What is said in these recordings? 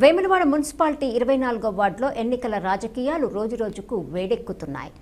Vemulawada municipality 24వ వార్డులో ఎన్నికల రాజకీయాలు రోజురోజుకు వేడెక్కుతున్నాయి.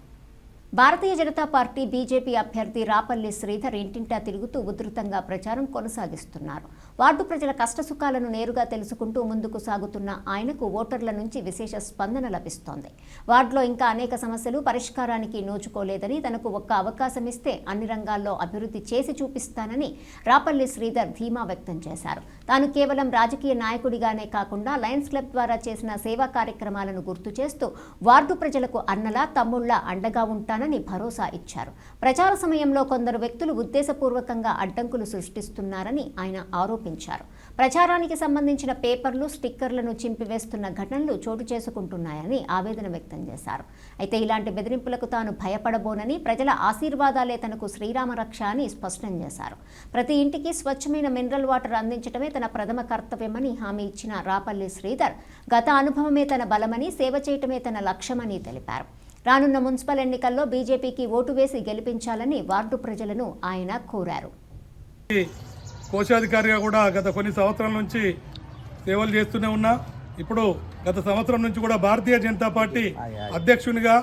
భారతీయ జనతా పార్టీ బీజేపీ అభ్యర్థి రాపల్లి శ్రీధర్ ఇంటింటా తిరుగుతూ ఉధృతంగా ప్రచారం కొనసాగిస్తున్నారు. వార్డు ప్రజల కష్టసుఖాలను నేరుగా తెలుసుకుంటూ ముందుకు సాగుతున్న ఆయనకు ఓటర్ల నుంచి విశేష స్పందన లభిస్తోంది. వార్డులో ఇంకా అనేక సమస్యలు పరిష్కారానికి నోచుకోలేదని, తనకు ఒక్క అవకాశం ఇస్తే అన్ని రంగాల్లో అభివృద్ధి చేసి చూపిస్తానని రాపల్లి శ్రీధర్ ధీమా వ్యక్తం చేశారు. తాను కేవలం రాజకీయ నాయకుడిగానే కాకుండా లయన్స్ క్లబ్ ద్వారా చేసిన సేవా కార్యక్రమాలను గుర్తు చేస్తూ వార్డు ప్రజలకు అన్నలా తమ్ముళ్లా అండగా ఉంటానని భరోసా ఇచ్చారు. ప్రచార సమయంలో కొందరు వ్యక్తులు ఉద్దేశపూర్వకంగా అడ్డంకులు సృష్టిస్తున్నారని ఆయన ఆరోపించారు. ప్రచారానికి సంబంధించిన పేపర్లు, స్టిక్కర్లను చింపివేస్తున్న ఘటనలు చోటు చేసుకుంటున్నాయని ఆవేదన వ్యక్తం చేశారు. అయితే ఇలాంటి బెదిరింపులకు తాను భయపడబోనని, ప్రజల ఆశీర్వాదాలే తనకు శ్రీరామ రక్ష అని స్పష్టం చేశారు. ప్రతి ఇంటికి స్వచ్ఛమైన మినరల్ వాటర్ అందించడమే తన ప్రథమ కర్తవ్యమని హామీ ఇచ్చిన రాపల్లి శ్రీధర్ గత అనుభవమే తన బలమని, సేవ చేయటమే తన లక్ష్యమని తెలిపారు. రానున్న మున్సిపల్ ఎన్నికల్లో బీజేపీకి ఓటు వేసి గెలిపించాలని వార్డు ప్రజలను ఆయన కోరారు. కోశాధికారిగా కూడా గత కొన్ని సంవత్సరాల నుంచి సేవలు చేస్తూనే ఉన్నా. ఇప్పుడు గత సంవత్సరం నుంచి కూడా భారతీయ జనతా పార్టీ అధ్యక్షునిగా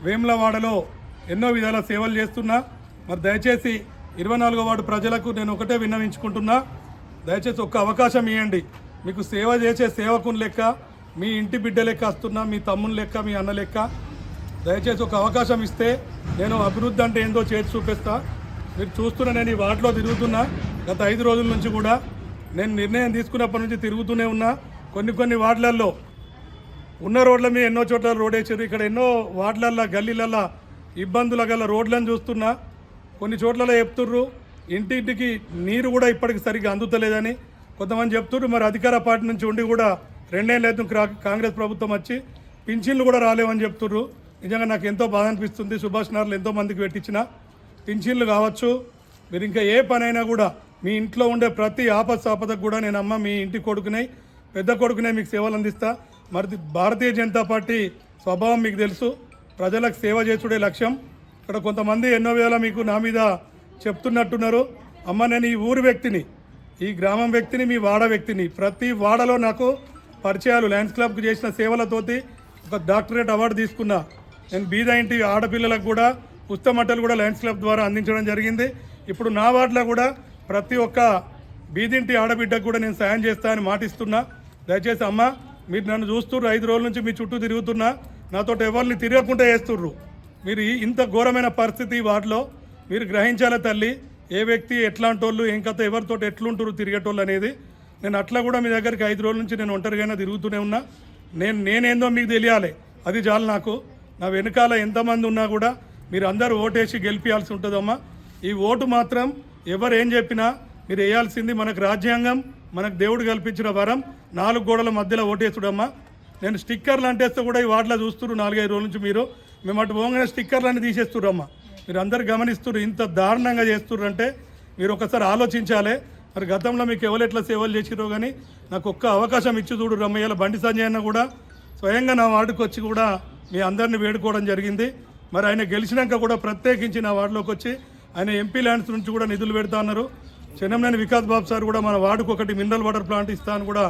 వేములవాడలో ఎన్నో విధాల సేవలు చేస్తున్నా. మరి దయచేసి 24వ వార్డు ప్రజలకు నేను ఒకటే విన్నవించుకుంటున్నా, దయచేసి ఒక్క అవకాశం ఇవ్వండి. మీకు సేవ చేసే సేవకుని లెక్క, మీ ఇంటి బిడ్డ లెక్క వస్తున్నా, మీ తమ్ముని లెక్క, మీ అన్న లెక్క. దయచేసి ఒక అవకాశం ఇస్తే నేను అభివృద్ధి అంటే ఏందో చేసి చూపిస్తా. మీరు చూస్తున్నా, నేను ఈ వార్డులో తిరుగుతున్నా. గత 5 రోజుల నుంచి కూడా నేను నిర్ణయం తీసుకున్నప్పటి నుంచి తిరుగుతూనే ఉన్నా. కొన్ని వార్డులలో ఉన్న రోడ్ల మీద ఎన్నో చోట్ల రోడ్ వేసారు. ఇక్కడ ఎన్నో వార్డులల్లో, గల్లీలల్లో ఇబ్బందుల గల రోడ్లను చూస్తున్నా. కొన్ని చోట్లలో చెప్తుర్రు ఇంటింటికి నీరు కూడా ఇప్పటికి సరిగ్గా అందుతలేదని కొంతమంది చెప్తుర్రు. మరి అధికార పార్టీ నుంచి ఉండి కూడా 2 ఏళ్ళు అయితే కాంగ్రెస్ ప్రభుత్వం వచ్చి పింఛన్లు కూడా రాలేవని చెప్తుర్రు. నిజంగా నాకు ఎంతో బాధ అనిపిస్తుంది. సుభాష్ నగర్లో ఎంతో మందికి పెట్టించిన పింఛన్లు కావచ్చు, మీరు ఇంకా ఏ పనైనా కూడా మీ ఇంట్లో ఉండే ప్రతి ఆపదకు కూడా నేను అమ్మ మీ ఇంటి కొడుకునే, పెద్ద కొడుకునే మీకు సేవలు అందిస్తా. మరి భారతీయ జనతా పార్టీ స్వభావం మీకు తెలుసు, ప్రజలకు సేవ చేసుడే లక్ష్యం. ఇక్కడ కొంతమంది ఎన్నో వేళ మీకు నా మీద చెప్తున్నట్టున్నారు. అమ్మ నేను ఈ ఊరు వ్యక్తిని, ఈ గ్రామం వ్యక్తిని, మీ వాడ వ్యక్తిని. ప్రతి వాడలో నాకు పరిచయాలు, లయన్స్ క్లబ్కి చేసిన సేవలతోటి ఒక డాక్టరేట్ అవార్డు తీసుకున్నా. నేను బీద ఇంటి ఆడపిల్లలకు కూడా పుస్తమట్టలు కూడా లయన్స్ క్లబ్ ద్వారా అందించడం జరిగింది. ఇప్పుడు నా వార్డులో కూడా ప్రతి ఒక్క బీదింటి ఆడబిడ్డకు కూడా నేను సాయం చేస్తా అని మాటిస్తున్నా. దయచేసి అమ్మ, మీరు నన్ను చూస్తుర్రు, 5 రోజుల నుంచి మీ చుట్టూ తిరుగుతున్నా. నాతో ఎవరిని తిరగకుండా చేస్తుర్రు. మీరు ఇంత ఘోరమైన పరిస్థితి వార్డులో మీరు గ్రహించాలి తల్లి. ఏ వ్యక్తి ఎట్లాంటి వాళ్ళు, ఏం కథ, ఎవరితో ఎట్లుంటారు తిరిగేటోళ్ళు అనేది. నేను అట్లా కూడా మీ దగ్గరికి 5 రోజుల నుంచి నేను ఒంటరిగానే తిరుగుతూనే ఉన్నా. నేనేందో మీకు తెలియాలి, అది చాలు నాకు. నా వెనకాల ఎంతమంది ఉన్నా కూడా మీరు అందరూ ఓటేసి గెలిపించాల్సి ఉంటుందమ్మా. ఈ ఓటు మాత్రం ఎవరు ఏం చెప్పినా మీరు వేయాల్సింది మనకు రాజ్యాంగం, మనకు దేవుడు కల్పించిన వరం. 4 గోడల మధ్యలో ఓటేసుడమ్మా. నేను స్టిక్కర్లు అంటేస్తే కూడా ఈ వాటిలో చూస్తున్నారు 4-5 రోజుల నుంచి మీరు. మేము అటు పోగానే స్టిక్కర్లన్నీ తీసేస్తుర్రమ్మా. మీరు అందరు గమనిస్తున్నారు. ఇంత దారుణంగా చేస్తున్నారంటే మీరు ఒకసారి ఆలోచించాలి. మరి గతంలో మీకు ఎవరు ఎట్లా సేవలు చేసిరో కానీ నాకు ఒక్క అవకాశం ఇచ్చి చూడు రమ్మయ్యాల. బండి సంజయ్ అన్న కూడా స్వయంగా నా వార్డుకు వచ్చి కూడా మీ అందరినీ వేడుకోవడం జరిగింది. మరి ఆయన గెలిచినాక కూడా ప్రత్యేకించి నా వార్డులోకి వచ్చి ఆయన ఎంపీ ల్యాండ్స్ నుంచి కూడా నిధులు పెడతా అన్నారు. చెన్నంనేని వికాస్ బాబు సార్ కూడా మన వార్డుకు ఒకటి మినరల్ వాటర్ ప్లాంట్ ఇస్తా అని కూడా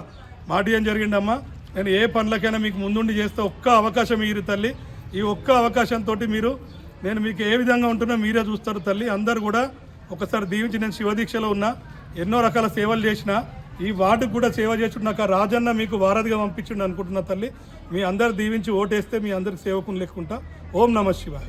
మాటియడం జరిగిందమ్మా. నేను ఏ పనులకైనా మీకు ముందుండి చేస్తే ఒక్క అవకాశం ఇయ్యరు తల్లి. ఈ ఒక్క అవకాశంతో నేను మీకు ఏ విధంగా ఉంటున్నా మీరే చూస్తారు తల్లి. అందరు కూడా ఒకసారి దీవించి, నేను శివదీక్షలో ఉన్నా, ఎన్నో రకాల సేవలు చేసిన, ఈ వార్డుకు కూడా సేవ చేసి నాకు రాజన్న మీకు వారధిగా పంపించిండు అనుకుంటున్నా తల్లి. మీ అందరు దీవించి ఓటేస్తే మీ అందరికి సేవకుని లెక్కుంటా. ఓం నమః శివాయ.